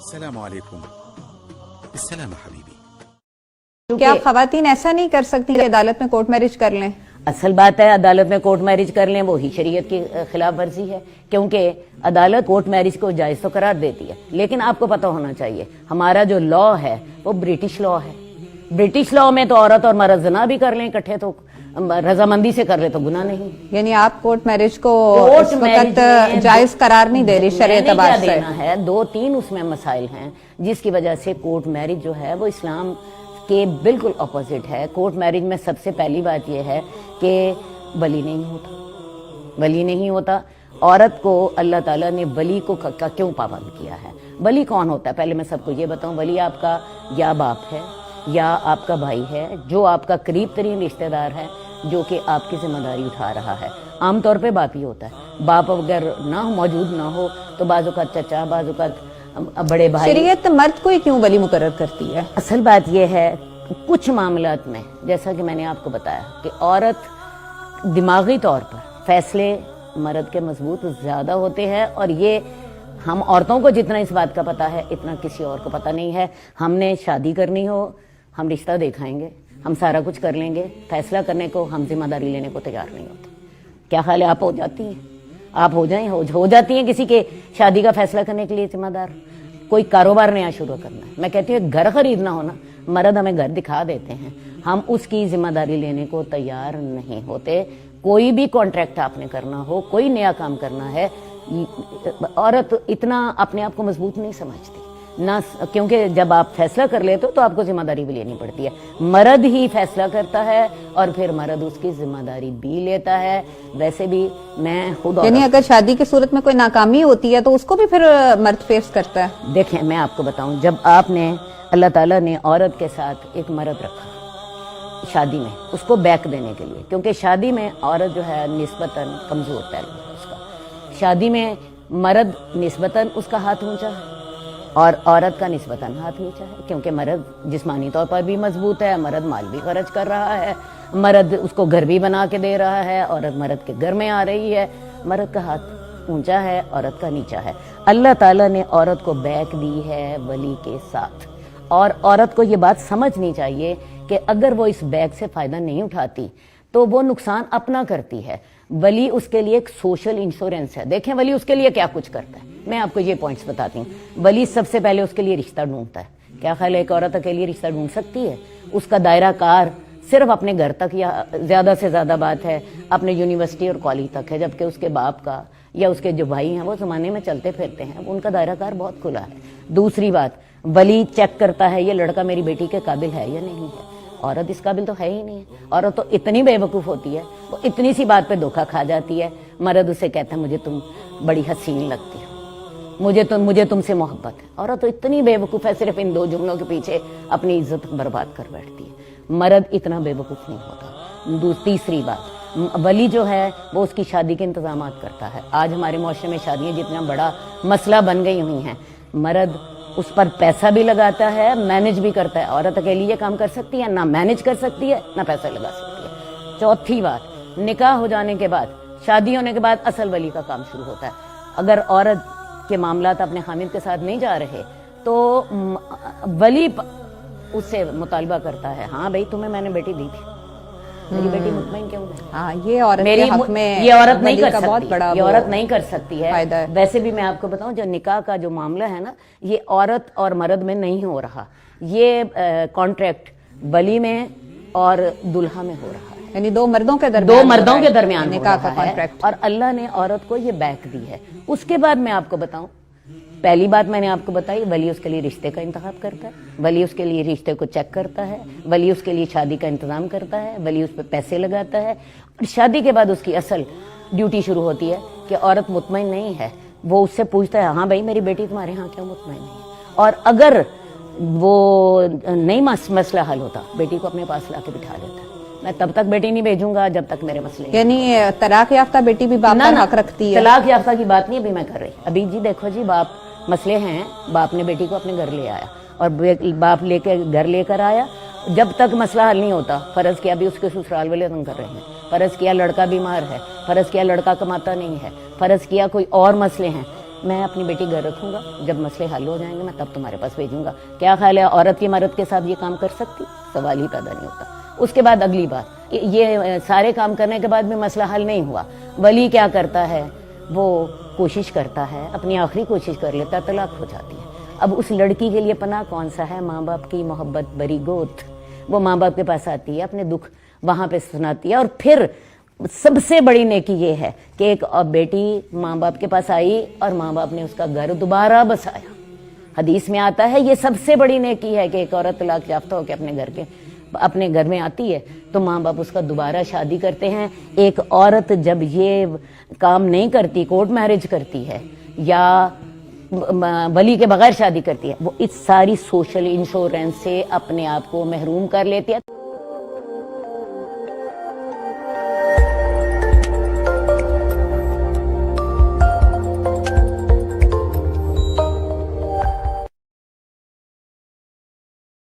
السلام علیکم. السلام حبیبی. کیا خواتین ایسا نہیں کر سکتی کہ عدالت میں کورٹ میرج کر لیں؟ اصل بات ہے عدالت میں کورٹ میرج کر لیں وہی شریعت کی خلاف ورزی ہے، کیونکہ عدالت کورٹ میرج کو جائز تو قرار دیتی ہے، لیکن آپ کو پتہ ہونا چاہیے ہمارا جو لا ہے وہ برٹش لا ہے. برٹش لا میں تو عورت اور مرد زنا بھی کر لیں اکٹھے تو رضامندی سے کر لے تو گناہ نہیں. یعنی آپ کورٹ میرج کو اس وقت جائز قرار نہیں دے رہی شرع اعتبار سے؟ دینا ہے 2-3 اس میں مسائل ہیں جس کی وجہ سے کورٹ میرج جو ہے وہ اسلام کے بالکل اپوزٹ ہے. کورٹ میرج میں سب سے پہلی بات یہ ہے کہ ولی نہیں ہوتا. عورت کو اللہ تعالیٰ نے ولی کو کیوں پابند کیا ہے؟ ولی کون ہوتا ہے؟ پہلے میں سب کو یہ بتاؤں. ولی آپ کا یا باپ ہے یا آپ کا بھائی ہے، جو آپ کا قریب ترین رشتہ دار ہے، جو کہ آپ کی ذمہ داری اٹھا رہا ہے. عام طور پہ باپ ہی ہوتا ہے. باپ اگر نہ ہو، موجود نہ ہو، تو بعض اوقات چچا، بعض اوقات بڑے بھائی. شریعت مرد کو ہی کیوں ولی مقرر کرتی ہے؟ اصل بات یہ ہے کچھ معاملات میں جیسا کہ میں نے آپ کو بتایا کہ عورت دماغی طور پر فیصلے مرد کے مضبوط زیادہ ہوتے ہیں، اور یہ ہم عورتوں کو جتنا اس بات کا پتہ ہے اتنا کسی اور کو پتہ نہیں ہے. ہم نے شادی کرنی ہو ہم رشتہ دکھائیں گے، ہم سارا کچھ کر لیں گے، فیصلہ کرنے کو ہم ذمہ داری لینے کو تیار نہیں ہوتے. کیا خیال ہے آپ ہو جاتی ہیں؟ آپ ہو جاتی ہیں کسی کے شادی کا فیصلہ کرنے کے لیے ذمہ دار؟ کوئی کاروبار نیا شروع کرنا ہے، میں کہتی ہوں گھر خریدنا ہونا، مرد ہمیں گھر دکھا دیتے ہیں، ہم اس کی ذمہ داری لینے کو تیار نہیں ہوتے. کوئی بھی کانٹریکٹ آپ نے کرنا ہو، کوئی نیا کام کرنا ہے، عورت اتنا اپنے آپ کو مضبوط نہیں سمجھتی نہ، کیونکہ جب آپ فیصلہ کر لیتے ہو تو آپ کو ذمہ داری بھی لینی پڑتی ہے. مرد ہی فیصلہ کرتا ہے اور پھر مرد اس کی ذمہ داری بھی لیتا ہے. ویسے بھی میں خود یعنی اگر شادی کی صورت میں کوئی ناکامی ہوتی ہے تو اس کو بھی پھر مرد فیس کرتا ہے؟ دیکھیں میں آپ کو بتاؤں، جب آپ نے اللہ تعالیٰ نے عورت کے ساتھ ایک مرد رکھا شادی میں اس کو بیک دینے کے لیے، کیونکہ شادی میں عورت جو ہے نسبتاً کمزور پہلو ہے اس کا. شادی میں مرد نسبتاً اس کا ہاتھ اونچا ہے اور عورت کا نسبتاً ہاتھ نیچا ہے، کیونکہ مرد جسمانی طور پر بھی مضبوط ہے، مرد مال بھی خرچ کر رہا ہے، مرد اس کو گھر بھی بنا کے دے رہا ہے، عورت مرد کے گھر میں آ رہی ہے. مرد کا ہاتھ اونچا ہے، عورت کا نیچا ہے. اللہ تعالیٰ نے عورت کو بیک دی ہے ولی کے ساتھ، اور عورت کو یہ بات سمجھنی چاہیے کہ اگر وہ اس بیک سے فائدہ نہیں اٹھاتی تو وہ نقصان اپنا کرتی ہے. ولی اس کے لیے ایک سوشل انشورنس ہے. دیکھیں ولی اس کے لیے کیا کچھ کرتا ہے، میں آپ کو یہ پوائنٹس بتاتی ہوں. ولی سب سے پہلے اس کے لیے رشتہ ڈھونڈتا ہے. کیا خیال ہے ایک عورت اکیلی رشتہ ڈھونڈ سکتی ہے؟ اس کا دائرہ کار صرف اپنے گھر تک یا زیادہ سے زیادہ بات ہے اپنے یونیورسٹی اور کالج تک ہے، جبکہ اس کے باپ کا یا اس کے جو بھائی ہیں وہ زمانے میں چلتے پھرتے ہیں، ان کا دائرہ کار بہت کھلا ہے. دوسری بات، ولی چیک کرتا ہے یہ لڑکا میری بیٹی کے قابل ہے یا نہیں ہے. عورت اس قابل تو ہے ہی نہیں ہے. عورت تو اتنی بے وقوف ہوتی ہے، وہ اتنی سی بات پہ دھوکہ کھا جاتی ہے. مرد اسے کہتا ہے مجھے تم بڑی حسین لگتی ہو، مجھے تم سے محبت ہے. عورت تو اتنی بے وقوف ہے، صرف ان 2 جملوں کے پیچھے اپنی عزت برباد کر بیٹھتی ہے. مرد اتنا بے وقوف نہیں ہوتا. تیسری بات، ولی جو ہے وہ اس کی شادی کے انتظامات کرتا ہے. آج ہمارے معاشرے میں شادیاں جتنا بڑا مسئلہ بن گئی ہوئی ہیں، مرد اس پر پیسہ بھی لگاتا ہے، مینج بھی کرتا ہے. عورت اکیلی یہ کام کر سکتی ہے؟ نہ مینج کر سکتی ہے نہ پیسہ لگا سکتی ہے. چوتھی بات، نکاح ہو جانے کے بعد، شادی ہونے کے بعد اصل ولی کا کام شروع ہوتا ہے. اگر عورت کے معاملات اپنے خامد کے ساتھ نہیں جا رہے تو ولی اس سے مطالبہ کرتا ہے، ہاں بھائی تمہیں میں نے بیٹی دی تھی، میری بیٹی مطمئن کیوں ہے؟ ہاں یہ عورت کے حق میں یہ عورت نہیں کر بہت سکتی، بڑا یہ عورت نہیں کر سکتی ہے. فائدہ ہے. ویسے بھی میں آپ کو بتاؤں جو نکاح کا جو معاملہ ہے نا، یہ عورت اور مرد میں نہیں ہو رہا، یہ کانٹریکٹ ولی میں اور دلہا میں ہو رہا ہے. یعنی 2 مردوں کے درمیان نکاح کا ہے، کانٹریکٹ. اور اللہ نے عورت کو یہ بیک دی ہے. اس کے بعد میں آپ کو بتاؤں، پہلی بات میں نے آپ کو بتائی، ولی اس کے لیے رشتے کا انتخاب کرتا ہے، ولی اس کے لیے رشتے کو چیک کرتا ہے، ولی اس کے لیے شادی کا انتظام کرتا ہے، ولی اس پہ پیسے لگاتا ہے. اور شادی کے بعد اس کی اصل ڈیوٹی شروع ہوتی ہے کہ عورت مطمئن نہیں ہے، وہ اس سے پوچھتا ہے ہاں بھائی میری بیٹی تمہارے ہاں کیوں مطمئن نہیں ہے. اور اگر وہ نہیں مسئلہ حل ہوتا، بیٹی کو اپنے پاس لا کے بٹھا دیتا ہے. میں تب تک بیٹی نہیں بھیجوں گا جب تک میرے مسئلے. یعنی طلاق یافتہ بیٹی بھی باپ کا حق رکھتی ہے؟ طلاق یافتہ کی بات نہیں ابھی میں کر رہی. ابھی جی دیکھو جی، باپ مسئلے ہیں، باپ نے بیٹی کو اپنے گھر لے آیا اور باپ لے کے گھر لے کر آیا، جب تک مسئلہ حل نہیں ہوتا، فرض کیا بھی اس کے سسرال والے تنگ کر رہے ہیں، فرض کیا لڑکا بیمار ہے، فرض کیا لڑکا کماتا نہیں ہے، فرض کیا کوئی اور مسئلے ہیں، میں اپنی بیٹی گھر رکھوں گا, جب مسئلے حل ہو جائیں گے میں تب تمہارے پاس بھیجوں گا. کیا خیال ہے عورت کی مرد کے ساتھ یہ کام کر سکتی؟ سوال ہی پیدا نہیں ہوتا. اس کے بعد اگلی بات, یہ سارے کام کرنے کے بعد بھی مسئلہ حل نہیں ہوا, ولی کیا کرتا ہے, وہ کوشش کرتا ہے, اپنی آخری کوشش کر لیتا ہے, طلاق ہو جاتی ہے. اب اس لڑکی کے لیے پناہ کون سا ہے؟ ماں باپ کی محبت بری گوت. وہ ماں باپ کے پاس آتی ہے, اپنے دکھ وہاں پہ سناتی ہے. اور پھر سب سے بڑی نیکی یہ ہے کہ ایک بیٹی ماں باپ کے پاس آئی اور ماں باپ نے اس کا گھر دوبارہ بسایا. حدیث میں آتا ہے یہ سب سے بڑی نیکی ہے کہ ایک عورت طلاق یافتہ ہو کے اپنے گھر میں آتی ہے تو ماں باپ اس کا دوبارہ شادی کرتے ہیں. ایک عورت جب یہ کام نہیں کرتی, کورٹ میرج کرتی ہے یا ولی کے بغیر شادی کرتی ہے, وہ اس ساری سوشل انشورنس سے اپنے آپ کو محروم کر لیتی ہے.